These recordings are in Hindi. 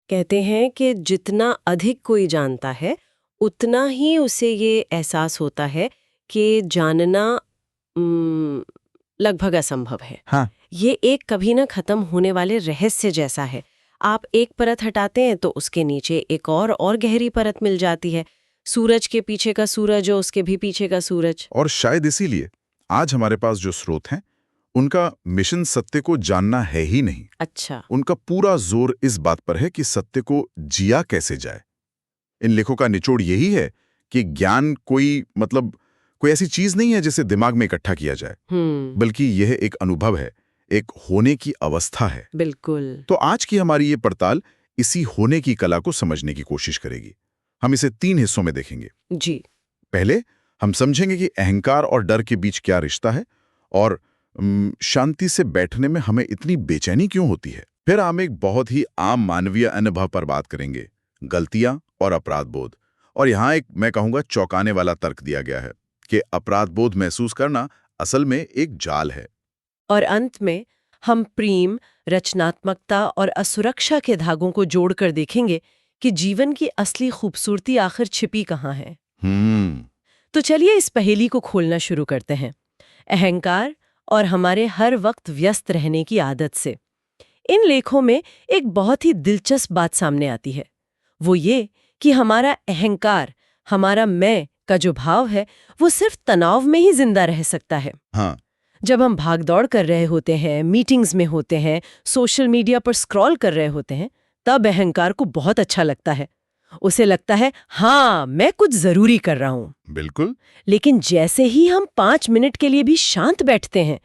कहते हैं कि जितना अधिक कोई जानता है उतना ही उसे ये एहसास होता है कि जानना उम, लगभग असंभव है। हाँ। ये एक कभी ना खत्म होने वाले रहस्य जैसा है। आप एक परत हटाते हैं तो उसके नीचे एक और गहरी परत मिल जाती है। सूरज के पीछे का सूरज और उसके भी पीछे का सूरज। और शायद इसीलिए आज हमारे पास जो स्रोत हैं उनका मिशन सत्य को जानना है ही नहीं। अच्छा। उनका पूरा जोर इस बात पर है कि सत्य को जिया कैसे जाए। इन लेखों का निचोड़ यही है कि ज्ञान कोई ऐसी चीज नहीं है जिसे दिमाग में इकट्ठा किया जाए, बल्कि यह एक अनुभव है, एक होने की अवस्था है। बिल्कुल। तो आज की हमारी ये पड़ताल इसी होने की कला को समझने की कोशिश करेगी। हम इसे 3 हिस्सों में देखेंगे। जी। पहले हम समझेंगे कि अहंकार और डर के बीच क्या रिश्ता है और शांति से बैठने में हमें इतनी बेचैनी क्यों होती है। फिर हम एक बहुत ही आम मानवीय अनुभव पर बात करेंगे, गलतियां और अपराध बोध। और यहाँ एक मैं कहूँगा चौंकाने वाला तर्क दिया गया है कि अपराध बोध महसूस करना असल में एक जाल है। और अंत में हम प्रेम, रचनात्मकता और असुरक्षा के धागों को जोड़कर देखेंगे कि जीवन की असली खूबसूरती आखिर छिपी कहाँ है। तो चलिए इस पहेली को खोलना शुरू करते हैं। अहंकार और हमारे हर वक्त व्यस्त रहने की आदत से इन लेखों में एक बहुत ही दिलचस्प बात सामने आती है। वो ये कि हमारा अहंकार, हमारा मैं का जो भाव है, वो सिर्फ तनाव में ही जिंदा रह सकता है। हाँ। जब हम भागदौड़ कर रहे होते हैं, मीटिंग्स में होते हैं, सोशल मीडिया पर स्क्रॉल कर रहे होते हैं, तब अहंकार को बहुत अच्छा लगता है। उसे लगता है हाँ, मैं कुछ जरूरी कर रहा हूं। बिल्कुल। लेकिन जैसे ही हम 5 मिनट के लिए भी शांत बैठते हैं,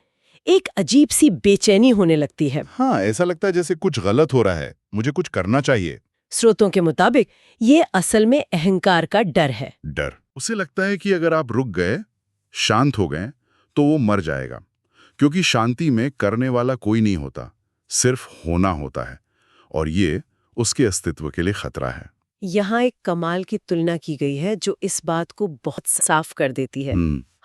एक अजीब सी बेचैनी होने लगती है। हाँ, ऐसा लगता है जैसे कुछ गलत हो रहा है, मुझे कुछ करना चाहिए। स्रोतों के मुताबिक ये असल में अहंकार का डर है। डर। उसे लगता है कि अगर आप रुक गए, शांत हो गए, तो वो मर जाएगा, क्योंकि शांति में करने वाला कोई नहीं होता, सिर्फ होना होता है, और ये उसके अस्तित्व के लिए खतरा है। यहाँ एक कमाल की तुलना की गई है जो इस बात को बहुत साफ कर देती है।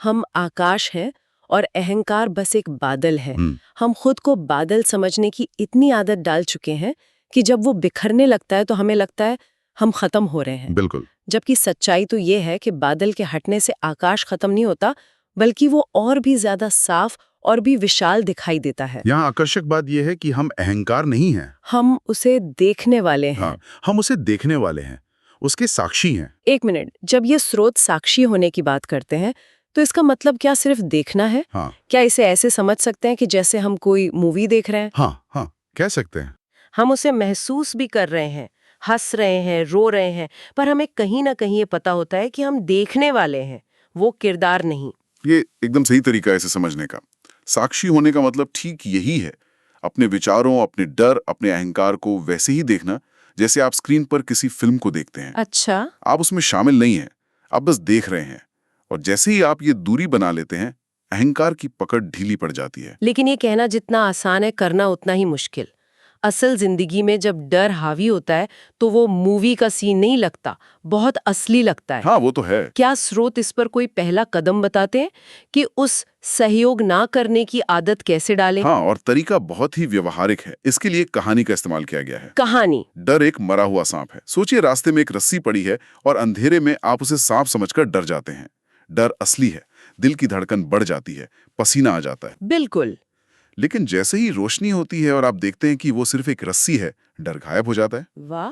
हम आकाश हैं और अहंकार बस एक बादल है। हम खुद को बादल समझने की इतनी आदत डाल चुके हैं कि जब वो बिखरने लगता है तो हमें लगता है हम खत्म हो रहे हैं। बिल्कुल। जबकि सच्चाई तो ये है कि बादल के हटने से आकाश खत्म नहीं होता, बल्कि वो और भी ज्यादा साफ और भी विशाल दिखाई देता है। यहाँ आकर्षक बात यह है कि हम अहंकार नहीं हैं, हम उसे देखने वाले हैं। हाँ, हम उसे देखने वाले हैं, उसके साक्षी हैं। एक मिनट, जब ये स्रोत साक्षी होने की बात करते हैं तो इसका मतलब क्या सिर्फ देखना है? हाँ। क्या इसे ऐसे समझ सकते हैं कि जैसे हम कोई मूवी देख रहे हैं? हाँ, कह सकते हैं। हम उसे महसूस भी कर रहे हैं, हंस रहे हैं, रो रहे हैं, पर हमें कहीं ना कहीं ये पता होता है कि हम देखने वाले हैं, वो किरदार नहीं। ये एकदम सही तरीका है इसे समझने का। साक्षी होने का मतलब ठीक यही है, अपने विचारों, अपने डर, अपने अहंकार को वैसे ही देखना जैसे आप स्क्रीन पर किसी फिल्म को देखते हैं। अच्छा। आप उसमें शामिल नहीं हैं, आप बस देख रहे हैं, और जैसे ही आप ये दूरी बना लेते हैं, अहंकार की पकड़ ढीली पड़ जाती है। लेकिन ये कहना जितना आसान है, करना उतना ही मुश्किल। असल जिंदगी में जब डर हावी होता है तो वो मूवी का सीन नहीं लगता, बहुत असली लगता है। हाँ, वो तो है। क्या स्रोत इस पर कोई पहला कदम बताते हैं कि उस सहयोग ना करने की आदत कैसे डालें? हाँ, और तरीका बहुत ही व्यवहारिक है। इसके लिए कहानी का इस्तेमाल किया गया है। कहानी? डर एक मरा हुआ सांप है। सोचिए, रास्ते में एक रस्सी पड़ी है और अंधेरे में आप उसे सांप समझकर डर जाते हैं। डर असली है, दिल की धड़कन बढ़ जाती है, पसीना आ जाता है। बिल्कुल। लेकिन जैसे ही रोशनी होती है और आप देखते हैं कि वो सिर्फ एक रस्सी है, डर गायब हो जाता है। वाह!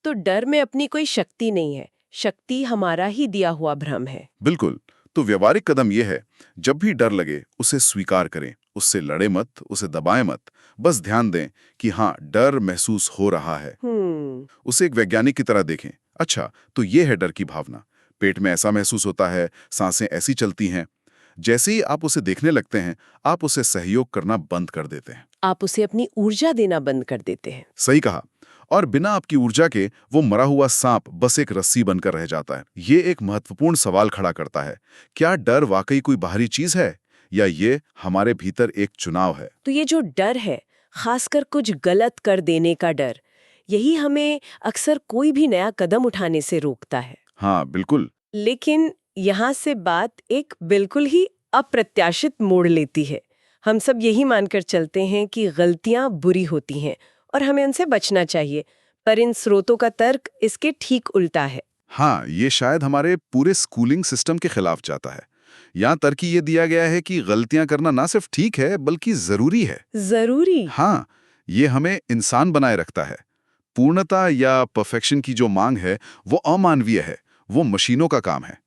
तो डर में अपनी कोई शक्ति नहीं है, शक्ति हमारा ही दिया हुआ भ्रम है। बिल्कुल। तो व्यवहारिक कदम यह है, जब भी डर लगे उसे स्वीकार करें, उससे लड़े मत, उसे दबाएं मत, बस ध्यान दें कि हाँ, डर महसूस हो रहा है। उसे एक वैज्ञानिक की तरह देखें। अच्छा, तो ये है डर की भावना, पेट में ऐसा महसूस होता है, सांसें ऐसी चलती हैं। जैसे ही आप उसे देखने लगते हैं, आप उसे सहयोग करना बंद कर देते हैं। आप उसे अपनी ऊर्जा देना बंद कर देते हैं। सही कहा। और बिना आपकी ऊर्जा के वो मरा हुआ सांप बस एक रस्सी बनकर रह जाता है। ये एक महत्वपूर्ण सवाल खड़ा करता है, क्या डर वाकई कोई बाहरी चीज है या ये हमारे भीतर एक चुनाव है? तो ये जो डर है, खासकर कुछ गलत कर देने का डर, यही हमें अक्सर कोई भी नया कदम उठाने से रोकता है। हाँ, बिल्कुल। लेकिन यहाँ से बात एक बिल्कुल ही अप्रत्याशित मोड़ लेती है। हम सब यही मानकर चलते हैं कि गलतियाँ बुरी होती हैं और हमें उनसे बचना चाहिए, पर इन स्रोतों का तर्क इसके ठीक उल्टा है। हाँ, ये शायद हमारे पूरे स्कूलिंग सिस्टम के खिलाफ जाता है। यहाँ तर्क ये दिया गया है कि गलतियां करना ना सिर्फ ठीक है बल्कि जरूरी है। जरूरी? हाँ, ये हमें इंसान बनाए रखता है। पूर्णता या परफेक्शन की जो मांग है वो अमानवीय है, वो मशीनों का काम है।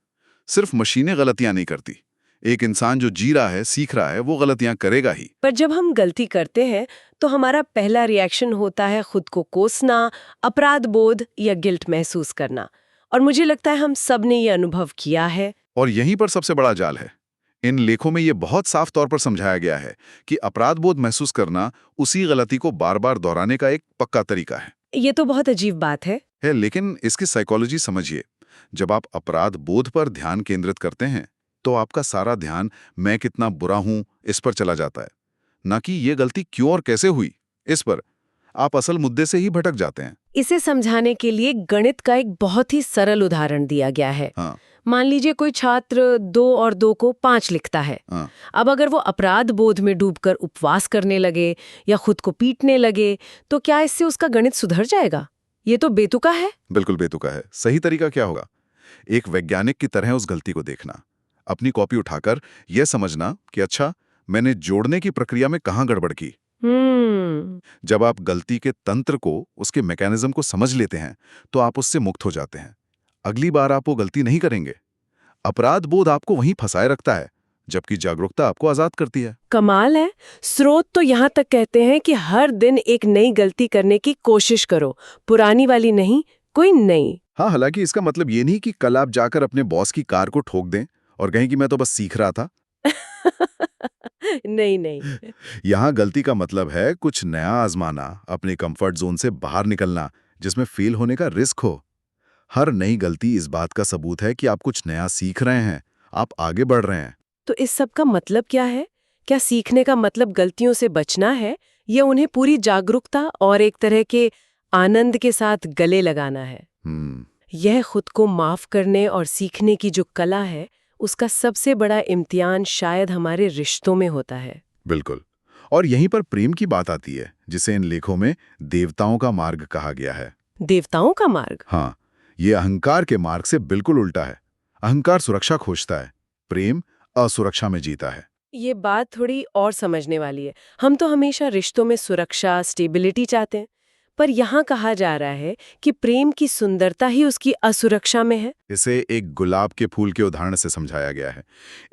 सिर्फ मशीनें गलतियां नहीं करती। एक इंसान जो जी रहा है, सीख रहा है, वो गलतियां करेगा ही। पर जब हम गलती करते हैं तो हमारा पहला रिएक्शन होता है खुद को कोसना, अपराध बोध या गिल्ट महसूस करना। और मुझे लगता है हम सब ने ये अनुभव किया है। और यहीं पर सबसे बड़ा जाल है। इन लेखों में ये बहुत साफ तौर पर समझाया गया है कि अपराध बोध महसूस करना उसी गलती को बार बार दोहराने का एक पक्का तरीका है। ये तो बहुत अजीब बात है। लेकिन इसकी साइकोलॉजी समझिए। जब आप अपराध बोध पर ध्यान केंद्रित करते हैं तो आपका सारा ध्यान मैं कितना बुरा हूं इस पर चला जाता है, ना कि ये गलती क्यों और कैसे हुई इस पर। आप असल मुद्दे से ही भटक जाते हैं। इसे समझाने के लिए गणित का एक बहुत ही सरल उदाहरण दिया गया है। हाँ। मान लीजिए कोई छात्र 2 और 2 को 5 लिखता है। हाँ। अब अगर वो अपराध बोध में डूबकर उपवास करने लगे या खुद को पीटने लगे तो क्या इससे उसका गणित सुधर जाएगा? ये तो बेतुका है। बिल्कुल बेतुका है। सही तरीका क्या होगा? एक वैज्ञानिक की तरह उस गलती को देखना, अपनी कॉपी उठाकर यह समझना कि अच्छा, मैंने जोड़ने की प्रक्रिया में कहां गड़बड़ की। जब आप गलती के तंत्र को, उसके मैकेनिज्म को समझ लेते हैं तो आप उससे मुक्त हो जाते हैं। अगली बार आप वो गलती नहीं करेंगे। अपराध बोध आपको वहीं फंसाए रखता है, जबकि जागरूकता आपको आजाद करती है। कमाल है। स्रोत तो यहाँ तक कहते हैं कि हर दिन एक नई गलती करने की कोशिश करो, पुरानी वाली नहीं, कोई नई। हाँ, हालांकि इसका मतलब ये नहीं कि कल आप जाकर अपने बॉस की कार को ठोक दें और कहें कि मैं तो बस सीख रहा था। नहीं नहीं। यहाँ गलती का मतलब है कुछ नया आजमाना, अपने कंफर्ट जोन से बाहर निकलना, जिसमें फेल होने का रिस्क हो। हर नई गलती इस बात का सबूत है कि आप कुछ नया सीख रहे हैं, आप आगे बढ़ रहे हैं। तो इस सब का मतलब क्या है? क्या सीखने का मतलब गलतियों से बचना है या उन्हें पूरी जागरूकता और एक तरह के आनंद के साथ गले लगाना है? यह खुद को माफ करने और सीखने की जो कला है, उसका सबसे बड़ा इम्तिहान शायद हमारे रिश्तों में होता है। बिल्कुल। और यहीं पर प्रेम की बात आती है, जिसे इन लेखों में देवताओं का मार्ग कहा गया है। देवताओं का मार्ग? हाँ, ये अहंकार के मार्ग से बिल्कुल उल्टा है। अहंकार सुरक्षा खोजता है, प्रेम असुरक्षा में जीता है। ये बात थोड़ी और समझने वाली है। हम तो हमेशा रिश्तों में सुरक्षा, स्टेबिलिटी चाहते हैं, पर यहाँ कहा जा रहा है कि प्रेम की सुंदरता ही उसकी असुरक्षा में है। इसे एक गुलाब के फूल के उदाहरण से समझाया गया है।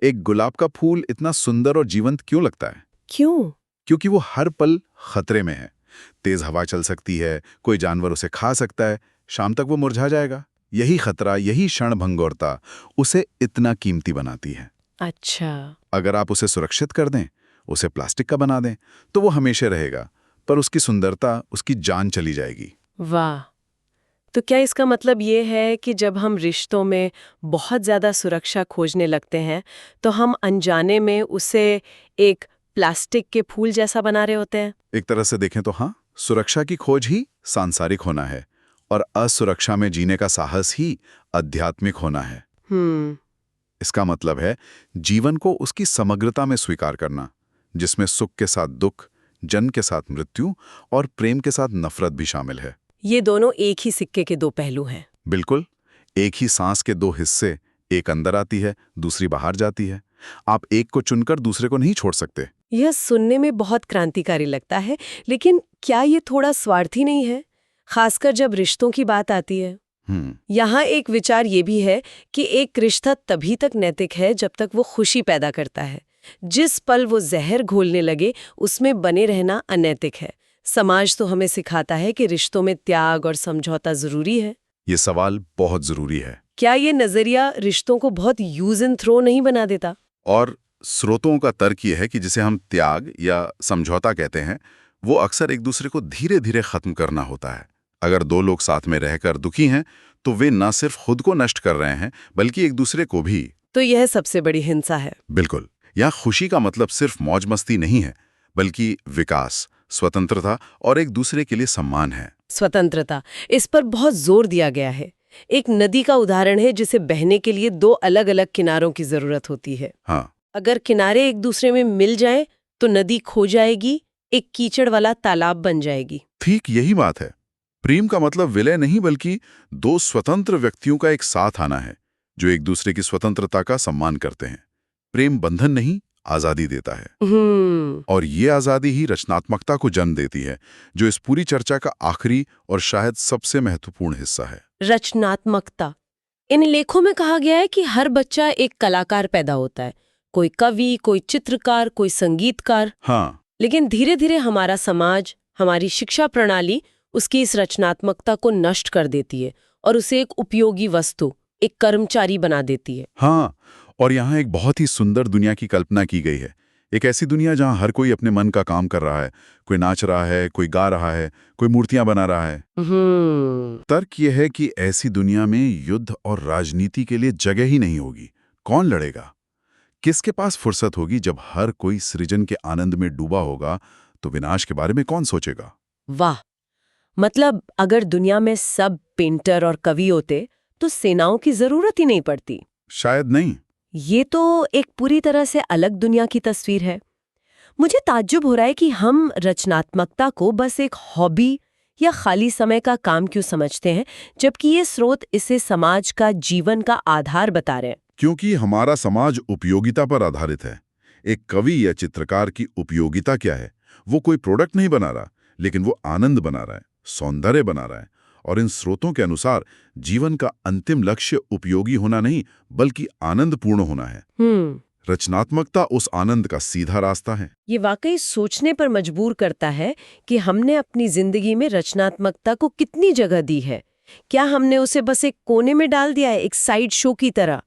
एक गुलाब का फूल इतना सुंदर और जीवंत क्यों लगता है? क्यों? क्योंकि वो हर पल खतरे में है। तेज हवा चल सकती है, कोई जानवर उसे खा सकता है, शाम तक वो मुरझा जाएगा। यही खतरा, यही क्षणभंगुरता उसे इतना कीमती बनाती है। अच्छा। अगर आप उसे सुरक्षित कर दें, उसे प्लास्टिक का बना दें, तो वो हमेशा रहेगा, पर उसकी सुंदरता, उसकी जान चली जाएगी। वाह! तो क्या इसका मतलब ये है कि जब हम रिश्तों में बहुत ज्यादा सुरक्षा खोजने लगते हैं, तो हम अनजाने में उसे एक प्लास्टिक के फूल जैसा बना रहे होते हैं? एक तरह से देखें तो हाँ, सुरक्षा की खोज ही सांसारिक होना है और असुरक्षा में जीने का साहस ही आध्यात्मिक होना है। इसका मतलब है जीवन को उसकी समग्रता में स्वीकार करना, जिसमें सुख के साथ दुख, जन्म के साथ मृत्यु और प्रेम के साथ नफरत भी शामिल है। ये दोनों एक ही सिक्के के 2 पहलू हैं। बिल्कुल। एक ही सांस के 2 हिस्से, एक अंदर आती है, दूसरी बाहर जाती है। आप एक को चुनकर दूसरे को नहीं छोड़ सकते। यह सुनने में बहुत क्रांतिकारी लगता है, लेकिन क्या ये थोड़ा स्वार्थी नहीं है, खासकर जब रिश्तों की बात आती है? यहाँ एक विचार ये भी है कि एक रिश्ता तभी तक नैतिक है जब तक वो खुशी पैदा करता है। जिस पल वो जहर घोलने लगे, उसमें बने रहना अनैतिक है। समाज तो हमें सिखाता है कि रिश्तों में त्याग और समझौता जरूरी है। ये सवाल बहुत जरूरी है। क्या ये नजरिया रिश्तों को बहुत यूज एंड थ्रो नहीं बना देता? और स्रोतों का तर्क ये है कि जिसे हम त्याग या समझौता कहते हैं, वो अक्सर एक दूसरे को धीरे धीरे खत्म करना होता है। अगर 2 लोग साथ में रहकर दुखी हैं, तो वे न सिर्फ खुद को नष्ट कर रहे हैं, बल्कि एक दूसरे को भी। तो यह सबसे बड़ी हिंसा है। बिल्कुल। यहाँ खुशी का मतलब सिर्फ मौज मस्ती नहीं है, बल्कि विकास, स्वतंत्रता और एक दूसरे के लिए सम्मान है। स्वतंत्रता, इस पर बहुत जोर दिया गया है। एक नदी का उदाहरण है जिसे बहने के लिए 2 अलग-अलग किनारों की जरूरत होती है। हाँ। अगर किनारे एक दूसरे में मिल जाएं, तो नदी खो जाएगी, एक कीचड़ वाला तालाब बन जाएगी। ठीक यही बात है। प्रेम का मतलब विलय नहीं बल्कि दो स्वतंत्र व्यक्तियों का एक साथ आना है जो एक दूसरे की स्वतंत्रता का सम्मान करते हैं। प्रेम बंधन नहीं, आजादी देता है। और ये आजादी ही रचनात्मकता को जन्म देती है, जो इस पूरी चर्चा का आखिरी और शायद सबसे महत्वपूर्ण हिस्सा है। रचनात्मकता। इन लेखों में कहा गया है कि हर बच्चा एक कलाकार पैदा होता है, कोई कवि, कोई चित्रकार, कोई संगीतकार। हाँ। लेकिन धीरे धीरे हमारा समाज, हमारी शिक्षा प्रणाली उसकी इस रचनात्मकता को नष्ट कर देती है और उसे एक उपयोगी वस्तु, एक कर्मचारी बना देती है। हाँ, और यहाँ एक बहुत ही सुंदर दुनिया की कल्पना की गई है। एक ऐसी दुनिया जहाँ हर कोई अपने मन का काम कर रहा है, कोई नाच रहा है, कोई गा रहा है, कोई मूर्तियां बना रहा है। तर्क यह है कि ऐसी दुनिया में युद्ध और राजनीति के लिए जगह ही नहीं होगी। कौन लड़ेगा? किसके पास फुर्सत होगी? जब हर कोई सृजन के आनंद में डूबा होगा तो विनाश के बारे में कौन सोचेगा? वाह! मतलब अगर दुनिया में सब पेंटर और कवि होते तो सेनाओं की जरूरत ही नहीं पड़ती। शायद नहीं। ये तो एक पूरी तरह से अलग दुनिया की तस्वीर है। मुझे ताज्जुब हो रहा है कि हम रचनात्मकता को बस एक हॉबी या खाली समय का काम क्यों समझते हैं, जबकि ये स्रोत इसे समाज का, जीवन का आधार बता रहे हैं। क्योंकि हमारा समाज उपयोगिता पर आधारित है। एक कवि या चित्रकार की उपयोगिता क्या है? वो कोई प्रोडक्ट नहीं बना रहा, लेकिन वो आनंद बना रहा है, सौंदर्य बना रहा है। और इन स्रोतों के अनुसार जीवन का अंतिम लक्ष्य उपयोगी होना नहीं, बल्कि आनंदपूर्ण होना है। रचनात्मकता उस आनंद का सीधा रास्ता है। ये वाकई सोचने पर मजबूर करता है कि हमने अपनी जिंदगी में रचनात्मकता को कितनी जगह दी है। क्या हमने उसे बस एक कोने में डाल दिया है, एक साइड शो की तरह,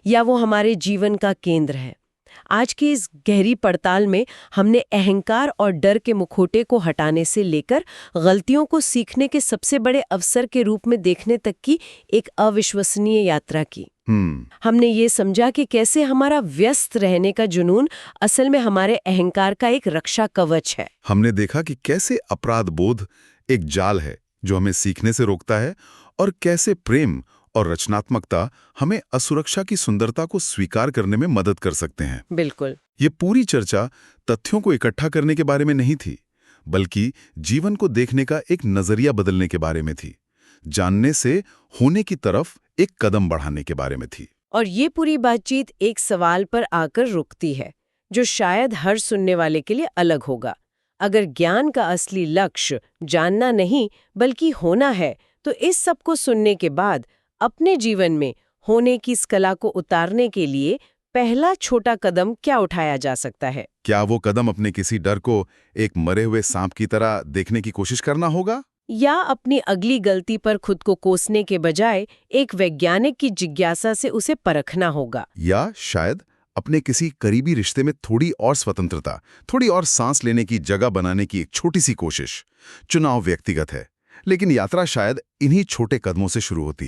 या वो हमारे जीवन का केंद्र है? आज की इस गहरी पड़ताल में हमने अहंकार और डर के मुखौटे को हटाने से लेकर गलतियों को सीखने के सबसे बड़े अवसर के रूप में देखने तक की एक अविश्वसनीय यात्रा की। हमने ये समझा कि कैसे हमारा व्यस्त रहने का जुनून असल में हमारे अहंकार का एक रक्षा कवच है। हमने देखा कि कैसे अपराध बोध एक जाल है जो हमें सीखने से रोकता है, और कैसे प्रेम और रचनात्मकता हमें असुरक्षा की सुंदरता को स्वीकार करने में मदद कर सकते हैं। बिल्कुल। ये पूरी चर्चा तथ्यों को इकट्ठा करने के बारे में नहीं थी, बल्कि जीवन को देखने का एक नजरिया बदलने के बारे में थी, जानने से होने की तरफ एक कदम बढ़ाने के बारे में थी। और ये पूरी बातचीत एक सवाल पर आकर रुकती है, जो शायद हर सुनने वाले के लिए अलग होगा। अगर ज्ञान का असली लक्ष्य जानना नहीं बल्कि होना है, तो इस सब को सुनने के बाद अपने जीवन में होने की इस कला को उतारने के लिए पहला छोटा कदम क्या उठाया जा सकता है? क्या वो कदम अपने किसी डर को एक मरे हुए सांप की तरह देखने की कोशिश करना होगा? या अपनी अगली गलती पर खुद को कोसने के बजाय एक वैज्ञानिक की जिज्ञासा से उसे परखना होगा? या शायद अपने किसी करीबी रिश्ते में थोड़ी और स्वतंत्रता, थोड़ी और सांस लेने की जगह बनाने की एक छोटी सी कोशिश। चुनाव व्यक्तिगत है, लेकिन यात्रा शायद इन्हीं छोटे कदमों से शुरू होती है।